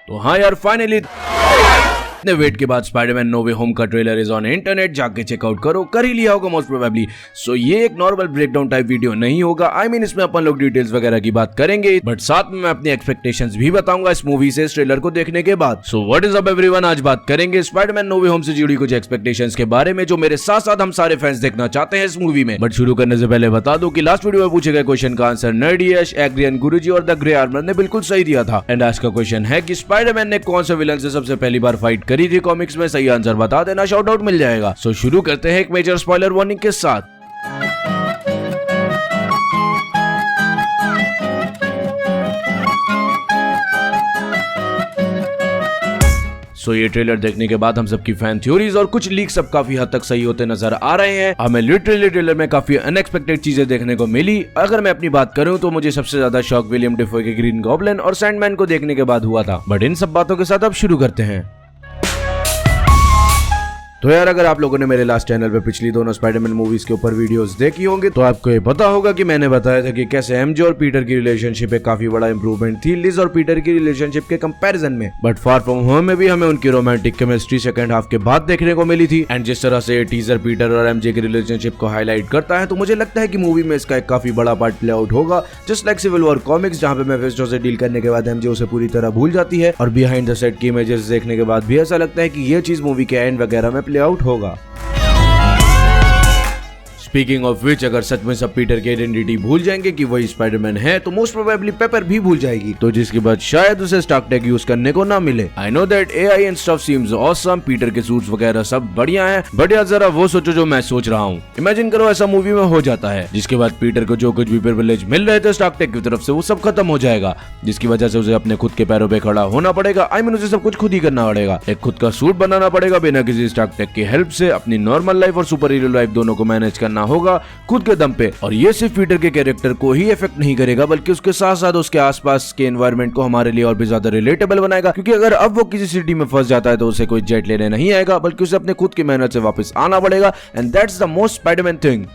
तो हाँ यार, फाइनली इतने वेट के बाद स्पाइडरमैन नो वे होम का ट्रेलर इज ऑन इंटरनेट, जाके चेकआउट करो। कर ही लिया होगा मोस्ट प्रोबेबली। सो ये एक नॉर्मल ब्रेकडाउन टाइप वीडियो नहीं होगा। आई मीन इसमें अपन लोग डिटेल्स वगैरह की बात करेंगे, बट साथ में मैं अपनी एक्सपेक्टेशंस भी बताऊंगा इस मूवी से, इस ट्रेलर को देखने के बाद। So what is up everyone, आज बात करेंगे स्पाइडरमैन नो वे होम से जुड़ी कुछ एक्सपेक्टेशंस के बारे में, जो मेरे साथ साथ हम सारे फैंस देखना चाहते हैं इस मूवी में। बट शुरू करने से पहले बता दूं कि लास्ट वीडियो में पूछे गए क्वेश्चन का आंसर नर्डियश, एग्रियन गुरुजी और द ग्रे आर्मर ने बिल्कुल सही दिया था। एंड आज का क्वेश्चन है कि स्पाइडरमैन ने कौन से विलन से सबसे पहली बार फाइट करी थी कॉमिक्स में। सही आंसर बता देना, शाउट आउट मिल जाएगा। सो शुरू करते हैं एक मेजर स्पॉइलर वार्निंग के साथ। सो ये ट्रेलर देखने के बाद हम सबकी फैन थ्योरीज और कुछ लीक सब काफी हद तक सही होते नजर आ रहे हैं। हमें लिटरली ट्रेलर में काफी अनएक्सपेक्टेड चीजें देखने को मिली। अगर मैं अपनी बात करूं तो मुझे सबसे ज्यादा शॉक विलियम डेफोए के ग्रीन गॉब्लिन और सैंडमैन को देखने के बाद हुआ था। बट इन सब बातों के साथ अब शुरू करते हैं। तो यार, अगर आप लोगों ने मेरे लास्ट चैनल पे पिछली दोनों स्पाइडरमैन मूवीज के ऊपर वीडियोस देखी होंगी तो आपको ये पता होगा कि मैंने बताया था कि कैसे एमजे और पीटर की रिलेशनशिप में काफी बड़ा इंप्रूवमेंट थी लिज और पीटर की रिलेशनशिप के कंपैरिजन में। बट फार फ्रॉम होम में भी हमें उनकी रोमांटिक केमिस्ट्री सेकंड हाफ के बाद देखने को मिली थी। एंड जिस तरह से ये टीजर पीटर और एमजे की रिलेशनशिप को हाईलाइट करता है, तो मुझे लगता है कि मूवी में इसका एक काफी बड़ा पार्ट प्ले आउट होगा, just like civil war comics, जहां पे मेफिस्टो से डील करने के बाद एमजे उसे पूरी तरह भूल जाती है। और बिहाइंड द सेट की इमेजेस देखने के बाद भी ऐसा लगता है कि ये चीज मूवी के एंड वगैरह में प्ले आउट होगा। स्पीकिंग ऑफ विच, अगर सच में सब पीटर की आइडेंटिटी भूल जाएंगे कि वही स्पाइडरमैन है, तो मोस्ट प्रोबेबली पेपर भी भूल जाएगी, तो जिसके बाद शायद उसे स्टार्क टेक यूज करने को ना मिले। I know that AI and stuff seems awesome, Peter के सूट्स वगैरह सब बढ़िया हैं, बट यार जरा वो सोचो जो मैं सोच रहा हूँ। इमेजिन करो ऐसा मूवी में हो जाता है, जिसके बाद पीटर को जो कुछ भी प्रिविलेज मिल रहे थे स्टार्क टेक की तरफ से, वो सब खत्म हो जाएगा, जिसकी वजह से उसे अपने खुद के पैरों पे खड़ा होना पड़ेगा। आई मीन उसे सब कुछ खुद ही करना पड़ेगा, एक खुद का सूट बनाना पड़ेगा बिना किसी स्टार्क टेक की हेल्प से। अपनी नॉर्मल लाइफ और सुपर हीरो लाइफ दोनों को मैनेज करना होगा खुद के दम पे। और ये सिर्फ पीटर के कैरेक्टर को ही इफेक्ट नहीं करेगा, बल्कि उसके साथ साथ उसके आसपास के एनवायरनमेंट को हमारे लिए और भी ज्यादा रिलेटेबल बनाएगा। क्योंकि अगर अब वो किसी सिटी में फंस जाता है तो उसे कोई जेट लेने नहीं आएगा, बल्कि उसे अपने खुद की मेहनत से वापस आना पड़ेगा। And that's the most Spiderman thing.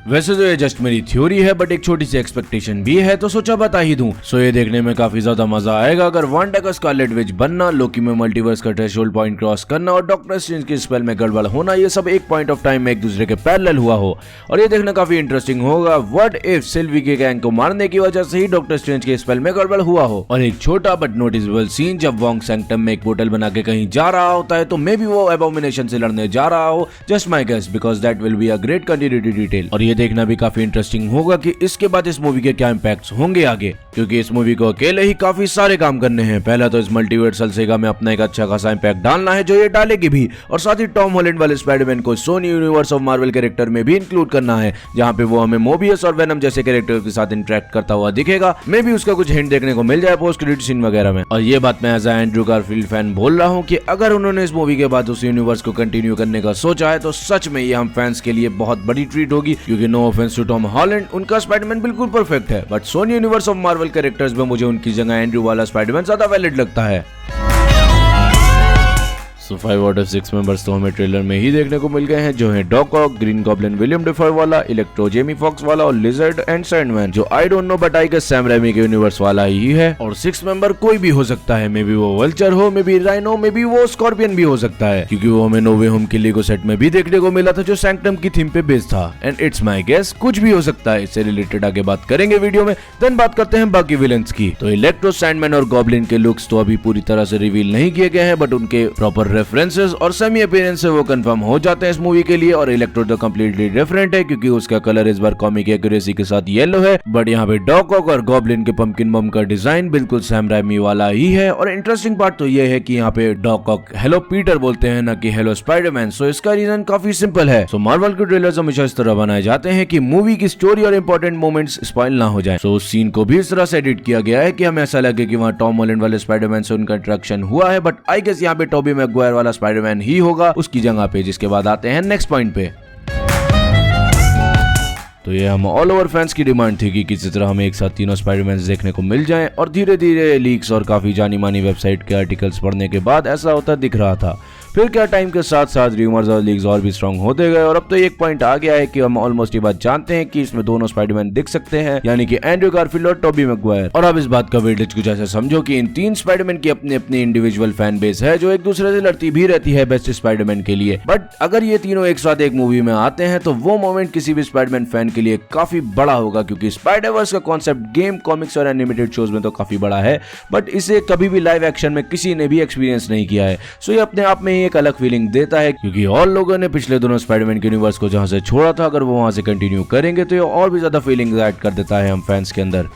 वैसे तो ये जस्ट मेरी थ्योरी है, बट एक छोटी सी एक्सपेक्टेशन भी है, तो सोचा बता ही दूं। सो ये देखने में काफी ज्यादा मजा आएगा अगर वांडा का स्कारलेट विच बनना, लोकी में मल्टीवर्स का थ्रेशोल्ड पॉइंट क्रॉस करना और डॉक्टर स्ट्रेंज की स्पेल में गड़बड़ होना, ये सब एक पॉइंट ऑफ टाइम में एक दूसरे के पैरेलल हुआ हो। और ये देखना काफी इंटरेस्टिंग होगा। व्हाट इफ सिल्वी के गैंग को मारने की वजह से ही डॉक्टर स्ट्रेंज के स्पेल में गड़बड़ हुआ हो। और एक छोटा बट नोटिसेबल सीन, जब वोंग सैंक्टम में एक पोर्टल बना के कहीं जा रहा होता है, तो मे बी वो एबोमिनेशन से लड़ने जा रहा हो। Just my guess, because that will be a great continuity detail. और ये देखना भी काफी इंटरेस्टिंग होगा कि इसके बाद इस मूवी के क्या इंपैक्ट्स होंगे आगे, क्योंकि इस मूवी को अकेले ही काफी सारे काम करने हैं। पहला तो इस मल्टीवर्सल सेगा में अपना एक अच्छा खासा इंपैक्ट डालना है, जो ये डालेगी भी, और साथ ही टॉम हॉलैंड वाले स्पाइडरमैन को Sony universe of Marvel character में भी इंक्लूड करना है, जहां पे वो हमें मोबियस और वेनम जैसे कैरेक्टर के साथ इंटरेक्ट करता हुआ दिखेगा। मे भी उसका कुछ हिंट देखने को मिल जाए पोस्ट क्रेडिट सीन वगैरह में। और ये बात मैं एज एंड्रू गारफील्ड फैन बोल रहा हूँ कि अगर उन्होंने इस मूवी के बाद उस यूनिवर्स को कंटिन्यू करने का सोचा है, तो सच में ये हम फैंस के लिए बहुत बड़ी ट्रीट होगी। क्योंकि no offence to Tom Holland, उनका स्पाइडरमैन बिल्कुल परफेक्ट है, but Sony universe of Marvel characters में मुझे उनकी जगह एंड्रू वाला स्पाइडरमैन ज्यादा वैलिड लगता है। सो 5 आउट ऑफ 6 मेंबर्स तो हमें ट्रेलर में ही देखने को मिल गए हैं, जो है डॉक ऑक, ग्रीन गॉब्लिन विलियम डेफोए वाला, इलेक्ट्रो जेमी फॉक्स वाला और लिजर्ड एंड सैंडमैन, जो I don't know but I guess Sam Raimi के यूनिवर्स वाला ही है। और 6 मेंबर कोई भी हो सकता है, मे बी वो वल्चर हो, may be rhino, may be वो स्कॉर्पियन भी हो सकता है, क्योंकि वो हमें नो वे होम के लीगो सेट में भी देखने को मिला था, जो सैंक्टम की थीम पे बेस्ड था। एंड इट्स माय गेस, कुछ भी हो सकता है। इससे रिलेटेड आगे बात करेंगे वीडियो में। देन बात करते हैं बाकी विलेंस की। तो इलेक्ट्रो, सैंडमैन और गॉब्लिन के लुक्स तो अभी पूरी तरह से रिवील नहीं किए गए हैं, बट उनके प्रॉपर रेफरेंसेस और सेमी अपीयरेंस से वो कंफर्म हो जाते हैं इस मूवी के लिए। और इलेक्ट्रो तो कंप्लीटली डिफरेंट है, क्योंकि उसका कलर इस बार कॉमिक एक्यूरेसी के साथ येलो है, बट यहाँ पे डॉक ऑक और गॉब्लिन के पंपकिन बम का डिजाइन बिल्कुल सैम रेमी वाला ही है। और इंटरेस्टिंग पार्ट तो ये है कि यहाँ पे डॉक ऑक हेलो पीटर बोलते हैं, ना कि हेलो स्पाइडरमैन। सो इसका रीजन काफी सिंपल है। सो मार्वल के ट्रेलर्स हमेशा इस तरह बनाए जाते हैं कि मूवी की स्टोरी और इंपॉर्टेंट मोमेंट्स स्पॉइल ना हो जाए। सो उस सीन को भी इस तरह से एडिट किया गया है कि हमें ऐसा लगे कि वहाँ टॉम हॉलैंड वाले स्पाइडरमैन से उनका इंटरेक्शन हुआ है, बट आई गेस यहाँ पे टोबी मैगवायर वाला स्पाइडरमैन ही होगा उसकी जगह पे। जिसके बाद आते हैं नेक्स्ट पॉइंट पे। तो ये हम ऑल ओवर फैंस की डिमांड थी कि किसी तरह हमें एक साथ तीनों स्पाइडरमैन देखने को मिल जाएं, और धीरे धीरे लीक्स और काफी जानी मानी वेबसाइट के आर्टिकल्स पढ़ने के बाद ऐसा होता दिख रहा था। फिर क्या टाइम के साथ साथ रूमर्स और लीक्स और भी स्ट्रॉन्ग होते गए और अब तो एक पॉइंट आ गया है कि हम ऑलमोस्ट ये बात जानते हैं कि इसमें दोनों स्पाइडरमैन दिख सकते हैं, यानी कि एंड्रू गारफील्ड और टोबी मैगवायर। और अब इस बात का वेटेज कुछ ऐसा समझो कि इन तीन स्पाइडरमैन की अपनी अपनी इंडिविजुअल फैन बेस है जो एक दूसरे से लड़ती भी रहती है बेस्ट स्पाइडरमैन के लिए। बट अगर ये तीनों एक साथ एक मूवी में आते हैं तो वो मोमेंट किसी भी स्पाइडरमैन फैन के लिए काफी बड़ा होगा, क्योंकि स्पाइडरवर्स का कॉन्सेप्ट गेम, कॉमिक्स और एनिमेटेड शोज में तो काफी बड़ा है, बट इसे कभी भी लाइव एक्शन में किसी ने भी एक्सपीरियंस नहीं किया है। सो ये अपने आप में ही एक अलग फीलिंग देता है, क्योंकि और लोगों ने पिछले दोनों स्पाइडरमैन के यूनिवर्स को जहां से छोड़ा था, अगर वो वहां से कंटिन्यू करेंगे तो ये और भी ज्यादा फीलिंग ऐड कर देता है हम फैंस के अंदर।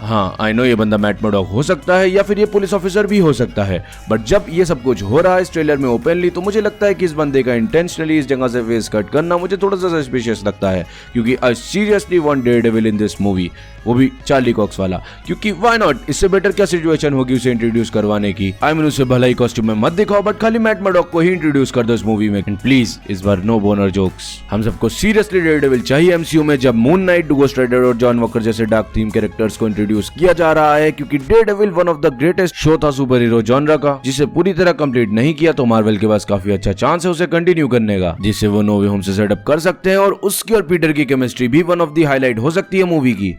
हाँ, आई नो ये बंदा मैट मर्डॉक हो सकता है या फिर ये पुलिस ऑफिसर भी हो सकता है, बट जब ये सब कुछ हो रहा है इस ट्रेलर में ओपनली, तो मुझे लगता है कि इस बंदे का इंटेंशनली इस जगह से फेस कट करना मुझे थोड़ा सा सस्पिशियस लगता है, क्योंकि I seriously want Daredevil in this movie, वो भी चार्ली कॉक्स वाला, क्योंकि व्हाई नॉट, इससे बेटर क्या सिचुएशन होगी उसे इंट्रोड्यूस करवाने की। आई मीन उसे भला ही कॉस्ट्यूम में मत दिखाओ, बट खाली मैट मर्डॉक को ही इंट्रोड्यूस कर दो इस मूवी में। एंड प्लीज इस बार नो बोनर जोक्स। हम सबको सीरियसली डेयरडेविल चाहिए एमसीयू में, जब मून नाइट, गोस्ट राइडर और जॉन वॉकर जैसे डार्क थीम कैरेक्टर्स को इंट्रोड्यूस किया जा रहा है, क्योंकि Daredevil one of the greatest show था सुपर हीरो जॉनरा का, जिसे पूरी तरह कंप्लीट नहीं किया, तो मार्वल के पास काफी अच्छा चांस है उसे कंटिन्यू करने का, जिससे वो नो वे होम से सेटअप कर सकते हैं और उसकी और पीटर की केमिस्ट्री भी वन ऑफ द हाईलाइट हो सकती है मूवी की।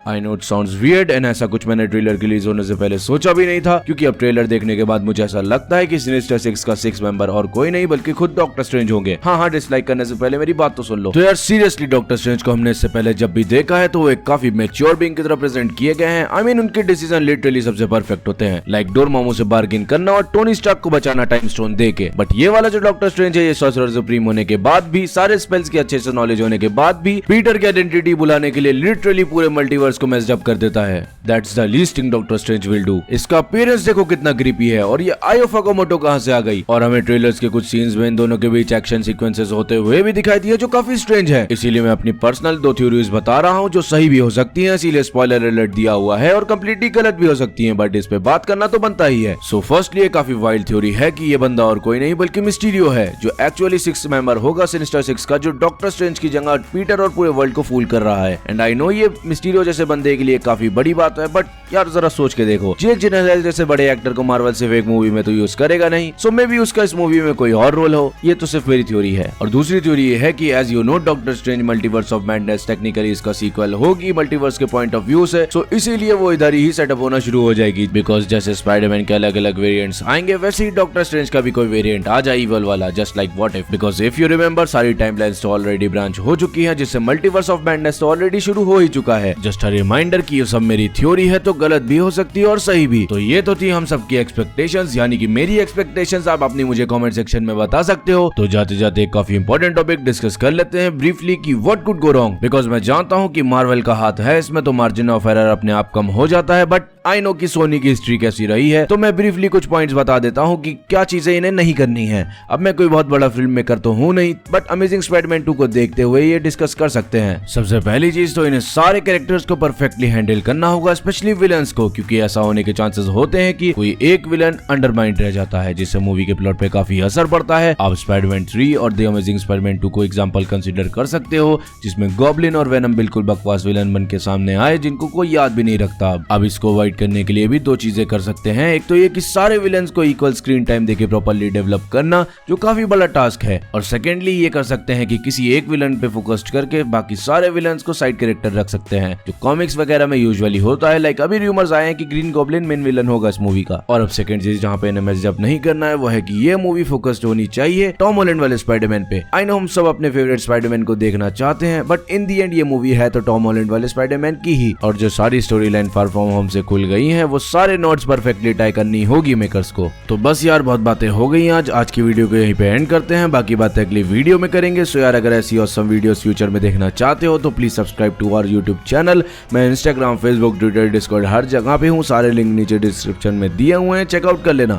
I know it sounds weird and ऐसा कुछ मैंने ट्रेलर रिलीज होने से पहले सोचा भी नहीं था, क्योंकि अब ट्रेलर देखने के बाद मुझे ऐसा लगता है कि सिनिस्टर 6 का 6 मेंबर और कोई नहीं बल्कि खुद डॉक्टर स्ट्रेंज होंगे। हाँ, डिसलाइक करने से पहले मेरी बात तो सुन लो। तो यार सीरियसली डॉक्टर स्ट्रेंज को हमने इससे पहले जब भी देखा है तो वो एक काफी मैच्योर बीइंग की तरह प्रेजेंट किए गए हैं। आई मीन उनके डिसीजन लिटरली सबसे परफेक्ट होते हैं, लाइक डोरमामू से बार्गेन करना और टोनी स्टार्क को बचाना टाइम स्टोन देके। बट ये वाला जो डॉक्टर स्ट्रेंज है, ये सॉर्सरर सुप्रीम होने के बाद भी, सारे स्पेल्स के अच्छे से नॉलेज होने के बाद भी, पीटर की आइडेंटिटी बुलाने के लिए लिटरली पूरे मल्टीवर्स को मैच अप कर देता है। That's the least thing doctor strange will do. इसका अपीयरेंस देखो कितना क्रीपी है, और ये आई ऑफ अकामोटो कहां से आ गई। और हमें ट्रेलर्स के कुछ सीन्स में इन दोनों के बीच एक्शन सीक्वेंसेस होते हुए भी दिखाई दिए जो काफी स्ट्रेंज है। इसीलिए मैं अपनी पर्सनल 2 थ्योरीज बता रहा हूं जो सही भी हो सकती हैं, इसीलिए स्पॉइलर अलर्ट दिया हुआ है, और कंप्लीटली गलत भी हो सकती हैं, बट इस पे बात करना तो बनता ही है। सो फर्स्टली ये काफी वाइल्ड थ्योरी है कि ये बंदा और कोई नहीं बल्कि मिस्टीरियो है, जो एक्चुअली 6 मेंबर होगा सिनिस्टर 6 का, जो डॉक्टर स्ट्रेंज की जगह पीटर और पूरे वर्ल्ड को फूल कर रहा है। एंड आई नो ये मिस्टीरियो जैसे बंदे के लिए काफी बड़ी बात है, बट यार जरा सोच के देखो, जेक जिलेनहॉल जैसे बड़े एक्टर को मार्वल सिर्फ एक मूवी में तो यूज करेगा नहीं, सो मे बी उसका इस मूवी में कोई और रोल हो। ये तो सिर्फ मेरी थ्योरी है। और दूसरी थ्योरी ये है कि as you know Doctor Strange Multiverse of Madness technically इसका सीक्वल होगी मल्टीवर्स के पॉइंट ऑफ व्यू से, सो इसीलिए वो इधर ही सेटअप होना शुरू हो जाएगी। बिकॉज जैसे स्पाइडरमैन के अलग अलग वेरिएंट्स आएंगे, वैसे ही डॉक्टर स्ट्रेंज का भी कोई वेरिएंट आ जाए इवल वाला, just like what if. Because if you remember सारी टाइमलाइंस तो ऑलरेडी ब्रांच हो चुकी है, जिससे मल्टीवर्स ऑफ मैडनेस तो ऑलरेडी शुरू हो ही चुका है। जस्ट अ रिमाइंडर कि ये सब मेरी थ्योरी है, तो गलत भी हो सकती है और सही भी। तो ये तो थी हम सबकी एक्सपेक्टेशंस, यानी कि मेरी एक्सपेक्टेशंस आप अपनी मुझे कमेंट सेक्शन में बता सकते हो। तो जाते जाते एक काफी इंपॉर्टेंट टॉपिक डिस्कस कर लेते हैं ब्रीफली कि what could go wrong. Because मैं जानता हूं कि मार्वल का हाथ है इसमें, तो मार्जिन ऑफ एरर अपने आप कम हो जाता है, बट आई नो कि सोनी की हिस्ट्री कैसी रही है, तो मैं ब्रीफली कुछ पॉइंट्स बता देता हूं कि क्या चीजें इन्हें नहीं करनी है। अब मैं कोई बहुत बड़ा फिल्म मेकर तो हूं नहीं, बट अमेजिंग स्पाइडरमैन 2 को देखते हुए ये डिस्कस कर सकते हैं। सबसे पहली चीज तो इन्हें सारे कैरेक्टर्स को परफेक्टली हैंडल करना होगा, स्पेशली विलन्स को, क्योंकि ऐसा होने के चांसेस होते हैं कि कोई एक विलन अंडरमाइंड रह जाता है, जिससे मूवी के प्लॉट पे काफी असर पड़ता है। आप स्पाइडरमैन 3 और द अमेजिंग स्पाइडरमैन 2 को एग्जांपल कंसीडर कर सकते हो, जिसमें गॉब्लिन और वेनम बिल्कुल बकवास विलन बन के सामने आए, जिनको कोई याद भी नहीं रखता। अब इसको अवॉइड करने के लिए भी 2 चीजें कर सकते हैं। एक तो ये कि सारे विलन्स को इक्वल स्क्रीन टाइम देके प्रॉपर्ली डेवलप करना, जो काफी बड़ा टास्क है। और सेकेंडली ये कर सकते हैं कि किसी एक विलन पे फोकस्ड करके बाकी सारे विलन्स को साइड कैरेक्टर रख सकते हैं, जो कॉमिक्स वगैरह में यूजुअली होता है। लाइक अभी रूमर्स आए हैं कि ग्रीन गॉब्लिन मेन विलन होगा इस मूवी का। और अब सेकंड चीज जहां पे इन्हें मैचअप नहीं करना है वो है कि ये मूवी फोकस्ड होनी चाहिए टॉम हॉलैंड वाले स्पाइडरमैन पे। आई नो हम सब अपने फेवरेट स्पाइडरमैन को देखना चाहते हैं, बट इन दी एंड ये मूवी है तो टॉम हॉलैंड वाले स्पाइडरमैन की ही। और जो सारी story line far from home से खुल गई हैं, वो सारे नोट्स परफेक्टली टाई करनी होगी मेकर्स को। तो बस यार बहुत बातें हो गई आज की वीडियो को यहीं पे एंड करते हैं, बाकी बातें अगली वीडियो में करेंगे। सो यार अगर ऐसी ऑसम वीडियोस फ्यूचर में देखना चाहते हो तो please subscribe to our YouTube channel. मैं इंस्टाग्राम, फेसबुक, ट्विटर, डिस्कॉर्ड हर जगह पे हूँ, सारे लिंक नीचे डिस्क्रिप्शन में दिए हुए हैं, चेकआउट कर लेना।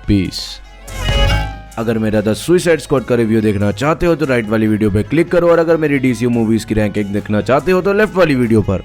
पीस। अगर मेरा द सुसाइड स्क्वाड का रिव्यू देखना चाहते हो तो राइट वाली वीडियो पे क्लिक करो, और अगर मेरी डीसीयू मूवीज की रैंकिंग देखना चाहते हो तो लेफ्ट वाली वीडियो पर।